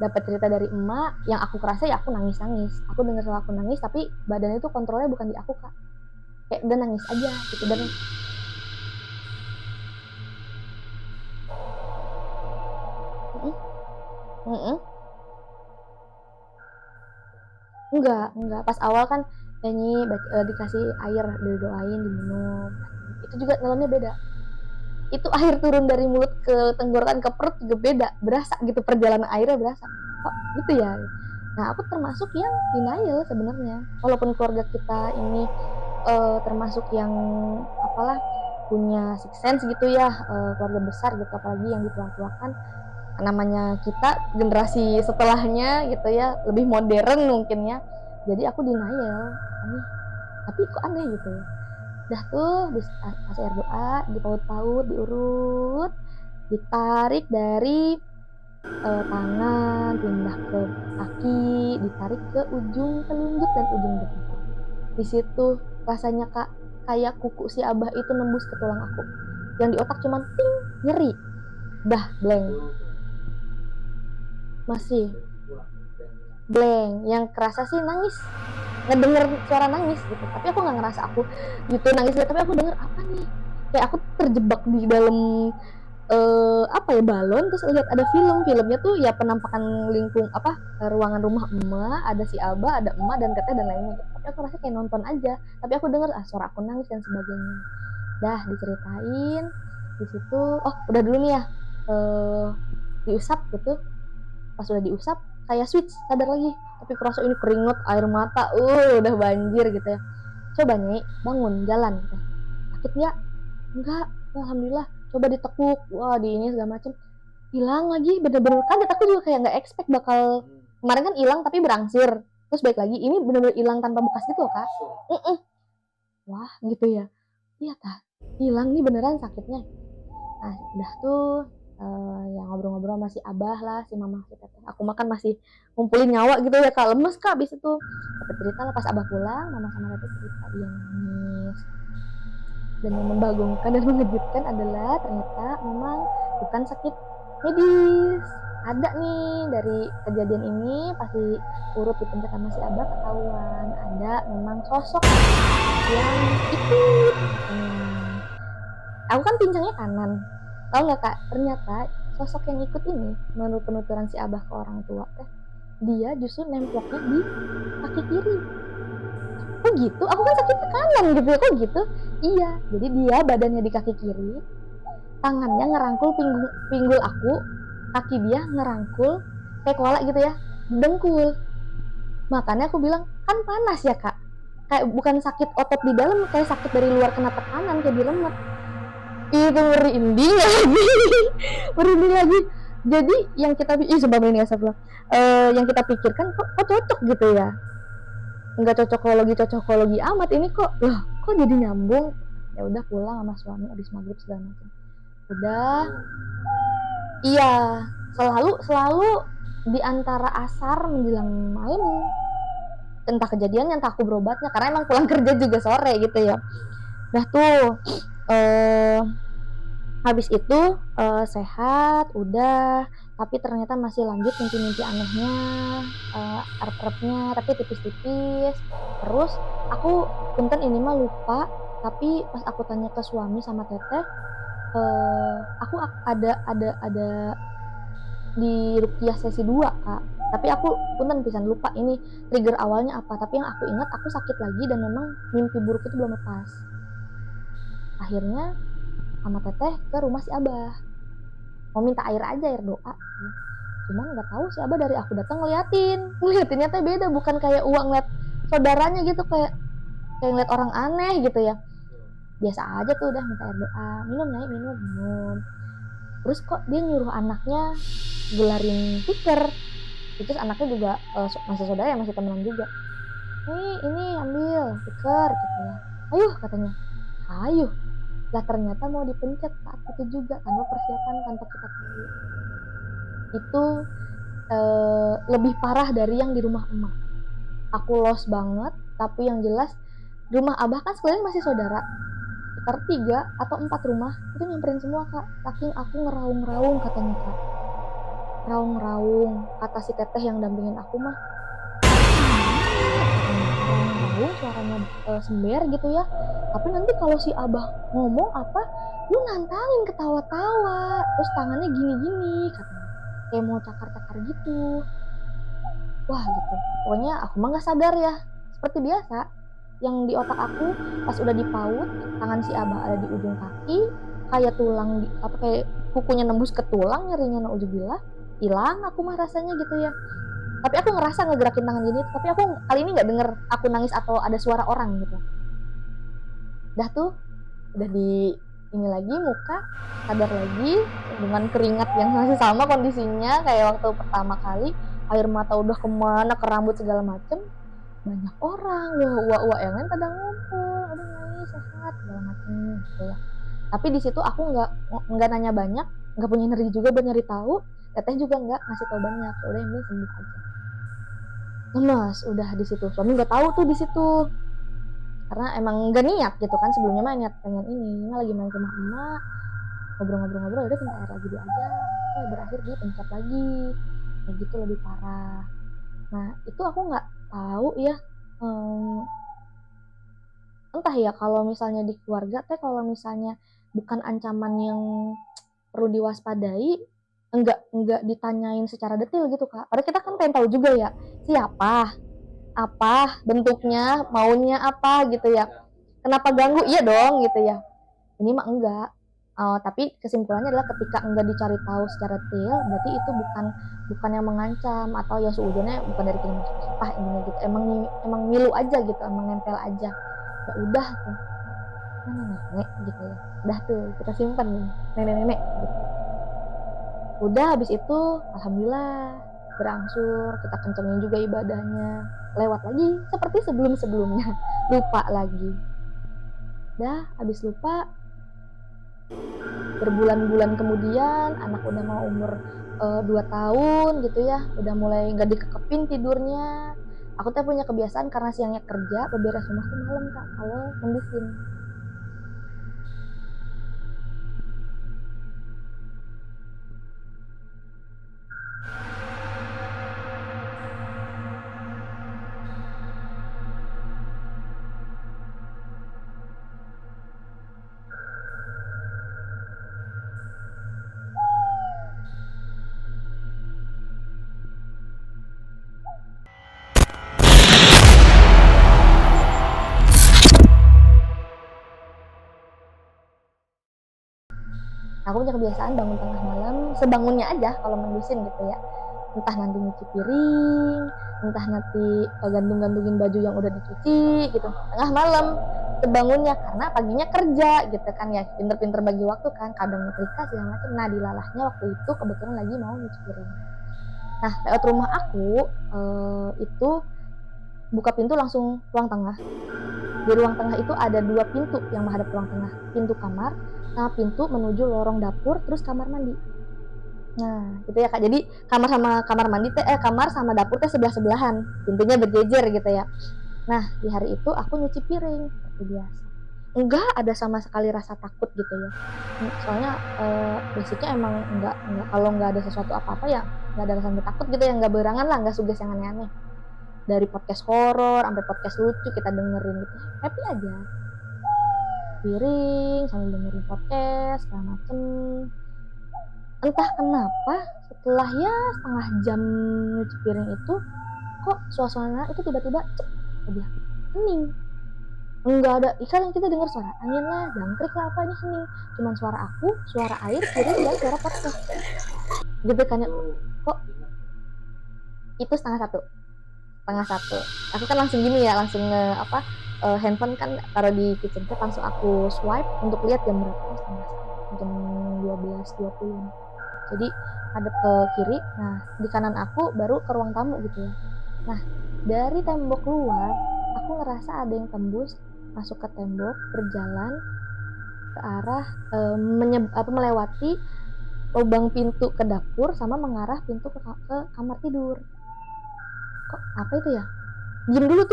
dapat cerita dari emak yang aku kerasa ya, aku nangis, aku dengar kalau aku nangis tapi badan itu kontrolnya bukan di aku kak, kayak udah nangis aja gitu. Dan enggak, pas awal kan nyanyi, dikasih air, didoain, diminum itu juga nelannya beda. Itu air turun dari mulut ke tenggorokan ke perut juga beda, berasa gitu, perjalanan airnya berasa. Kok gitu ya? Nah, aku termasuk yang denial sebenarnya. Walaupun keluarga kita ini termasuk yang apalah punya six sense gitu ya, keluarga besar gitu, apalagi yang ditua-tuakan. Namanya kita generasi setelahnya gitu ya, lebih modern mungkin ya. Jadi aku denial, aneh. Tapi kok aneh gitu ya. Udah tuh kasih air doa, dipaut-paut, diurut, ditarik dari tangan, pindah ke kaki, ditarik ke ujung telunjuk dan ujung jari. Di situ rasanya Kak, kayak kuku si Abah itu nembus ke tulang aku. Yang di otak cuman ting, nyeri. Dah, blank. Masih blank. Yang kerasa sih nangis. Ngedenger suara nangis gitu. Tapi aku nggak ngerasa aku gitu nangis, tapi aku denger apa nih? Kayak aku terjebak di dalam apa ya, balon, terus lihat ada filmnya tuh ya penampakan ruangan rumah emak, ada si Abah, ada emak dan teteh dan lainnya gitu. Tapi aku rasa kayak nonton aja, tapi aku denger suara aku nangis dan sebagainya. Dah diceritain di situ, oh udah dulu nih ya, diusap gitu. Pas udah diusap kayak switch, sadar lagi, tapi kerasa ini keringet, air mata, udah banjir gitu ya. Coba Nyai, bangun, jalan gitu. Sakit nggak? Enggak, alhamdulillah. Coba ditekuk, wah di ini segala macem, hilang lagi, bener-bener kaget. Aku juga kayak nggak expect bakal, kemarin kan hilang tapi berangsur, terus balik lagi, ini bener-bener hilang tanpa bekas gitu loh Kak. Wah gitu ya, iya tah, hilang nih beneran sakitnya. Nah udah tuh yang ngobrol-ngobrol sama si Abah lah, si mama, si teteh. Aku makan masih ngumpulin nyawa gitu ya Kak, lemes Kak abis itu. Tapi cerita lah pas Abah pulang, mama sama teteh cerita, dia nangis. Dan yang membagongkan dan mengejutkan adalah ternyata memang bukan sakit medis. Ada nih dari kejadian ini pasti urut dipencet sama si Abah ketahuan. Ada memang sosok yang ikut. Aku kan pincangnya kanan. Tahu nggak Kak? Ternyata sosok yang ikut ini menurut penuturan si Abah ke orang tua dia justru nemploknya di kaki kiri. Kok gitu? Aku kan sakit ke kanan gitu ya, kok gitu? Iya, jadi dia badannya di kaki kiri, tangannya ngerangkul pinggul aku, kaki dia ngerangkul kayak koala gitu ya, dengkul. Makanya aku bilang, kan panas ya Kak, kayak bukan sakit otot di dalam, kayak sakit dari luar kena tekanan, kayak diremet. Itu merinding lagi. Merinding lagi. Jadi yang kita sebab ini yang kita pikirkan kok cocok gitu ya, nggak cocokologi amat ini kok jadi nyambung. Ya udah pulang sama suami abis maghrib segala macam. Udah, iya, selalu di antara asar menjelang malam, entah kejadiannya entah aku berobatnya, karena emang pulang kerja juga sore gitu ya. Udah tuh habis itu sehat udah, tapi ternyata masih lanjut mimpi-mimpi anehnya, arep-arepnya tapi tipis-tipis. Terus aku punten ini mah lupa, tapi pas aku tanya ke suami sama teteh, aku ada di ruqyah sesi 2 Kak, tapi aku punten pisan lupa ini trigger awalnya apa. Tapi yang aku ingat, aku sakit lagi dan memang mimpi buruk itu belum lepas. Akhirnya sama teteh ke rumah si Abah, mau minta air doa. Cuman nggak tahu si Abah dari aku datang ngeliatinnya teh beda, bukan kayak uang ngeliat saudaranya gitu, kayak ngeliat orang aneh gitu ya. Biasa aja tuh, udah minta air doa, minum Nyai, minum. Terus kok dia nyuruh anaknya gelarin tikar. Terus anaknya juga masih saudara ya, masih temenan juga. Ini ambil tikar gitu ya. Ayo katanya, ayo. Lah ternyata mau dipencet saat itu juga, tanpa persiapan, tanpa kita tahu. Itu lebih parah dari yang di rumah emak. Aku lost banget, tapi yang jelas di rumah Abah kan sekalian masih saudara, sekitar 3 atau 4 rumah itu nyamperin semua Kak. Saking aku ngeraung-raung katanya Kak, raung-raung, kata si teteh yang dampingin aku mah, raung-raung suaranya sember gitu ya. Tapi nanti kalau si Abah ngomong apa, lu nantangin ketawa-tawa, terus tangannya gini-gini katanya, kayak mau cakar-cakar gitu. Wah gitu, pokoknya aku mah gak sadar ya, seperti biasa. yang di otak aku pas udah dipaut, tangan si abah ada di ujung kaki, kayak tulang kayak kukunya nembus ke tulang, nyerinya naudzubillah, hilang aku mah rasanya gitu ya. Tapi aku ngerasa ngegerakin tangan gini, tapi aku kali ini nggak denger aku nangis atau ada suara orang gitu. Udah di ini lagi muka, sadar lagi dengan keringat yang masih sama kondisinya kayak waktu pertama kali, air mata udah kemana ke rambut segala macem, banyak orang loh, uak-uak yang lain pada ngumpul, aduh nangis sehat segala macem gitu ya. Tapi di situ aku nggak nanya banyak, nggak punya energi juga buat nyari tahu, teteh juga nggak ngasih tahu banyak, udah yang penting sembuh aja. Lemas udah di situ, suami nggak tahu tuh di situ karena emang nggak niat gitu kan, sebelumnya mah niat pengen ini lagi main ke rumah emak, ngobrol-ngobrol udah minta air lagi dulu aja, berakhir dia pencet lagi kayak gitu, lebih parah. Nah itu aku nggak tahu ya, entah ya kalau misalnya di keluarga teh kalau misalnya bukan ancaman yang perlu diwaspadai, enggak ditanyain secara detail gitu kak, padahal kita kan pengen tahu juga ya siapa, apa bentuknya, maunya apa gitu ya, kenapa ganggu, iya dong gitu ya. Ini mah enggak. Tapi kesimpulannya adalah ketika enggak dicari tahu secara detail, berarti itu bukan yang mengancam atau ya seujunya bukan dari keinginan apa intinya gitu. Emang ngilu aja gitu, emang nempel aja. Ya udah tuh. Nenek gitu ya. Udah tuh kita simpan nih nenek-nenek gitu. Udah habis itu alhamdulillah berangsur, kita kencengin juga ibadahnya. Lewat lagi seperti sebelum-sebelumnya. Lupa lagi. Dah habis lupa, berbulan-bulan kemudian anak udah mau umur 2 tahun gitu ya, udah mulai nggak dikekepin tidurnya. Aku tuh punya kebiasaan karena siangnya kerja, beberes rumah tuh malam kak kalau mendusin. Aku punya kebiasaan bangun tengah malam, sebangunnya aja kalau mendusin gitu ya. Entah nanti nyuci piring, entah nanti gantung-gantungin baju yang udah dicuci gitu. Tengah malam sebangunnya karena paginya kerja gitu kan ya, pinter-pinter bagi waktu kan, kadang nyetrika segala macam. Nah dilalahnya waktu itu kebetulan lagi mau nyuci piring. Nah lewat rumah aku itu buka pintu langsung ruang tengah. Di ruang tengah itu ada 2 pintu yang menghadap ruang tengah, pintu kamar sama pintu menuju lorong dapur terus kamar mandi. Nah gitu ya kak, jadi kamar sama kamar mandi kamar sama dapur teh sebelah-sebelahan, pintunya berjejer gitu ya. Nah di hari itu aku nyuci piring seperti biasa, enggak ada sama sekali rasa takut gitu ya, soalnya basicnya emang enggak kalau nggak ada sesuatu apa-apa ya nggak ada rasa takut gitu ya, nggak berangan lah, nggak suges yang aneh-aneh. Dari podcast horor sampai podcast lucu kita dengerin gitu, happy aja piring sambil dengerin podcast segala macem. Entah kenapa setelah ya setengah jam nyuci piring itu kok suasana itu tiba-tiba aja hening, enggak ada ikan yang kita dengar suara angin lah, jangkrik lah, apa ini hening, cuman suara aku, suara air, piring dan suara podcast gitu kan ya. Kok itu setengah satu aku kan langsung gini ya, langsung handphone kan taruh di kitchen table, langsung aku swipe untuk lihat jam berapa, setengah satu, jam 12.20. Jadi hadap ke kiri, nah di kanan aku baru ke ruang tamu gitu ya. Nah dari tembok luar aku ngerasa ada yang tembus masuk ke tembok, berjalan ke arah melewati lubang pintu ke dapur sama mengarah pintu ke kamar tidur. Kok apa itu ya, diam dulu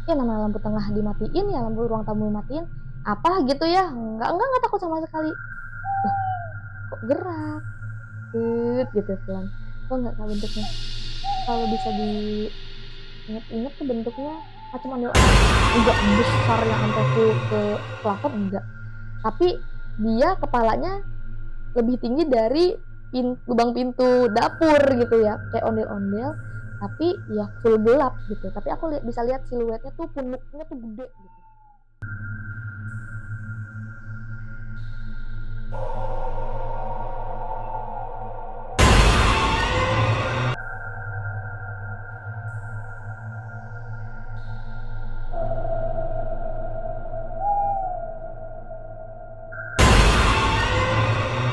ya, namanya lampu tengah dimatiin ya, lampu ruang tamu dimatiin, apa gitu ya, enggak takut sama sekali. Loh, kok gerak gitu pelan, kok enggak tahu bentuknya, kalau bisa diinget-inget tuh bentuknya macam ondel enggak besar yang sampai ke plafon enggak, tapi dia kepalanya lebih tinggi dari lubang pintu dapur gitu ya, kayak ondel-ondel, tapi ya full gelap gitu, tapi aku bisa lihat siluetnya tuh, punuknya tuh gede gitu.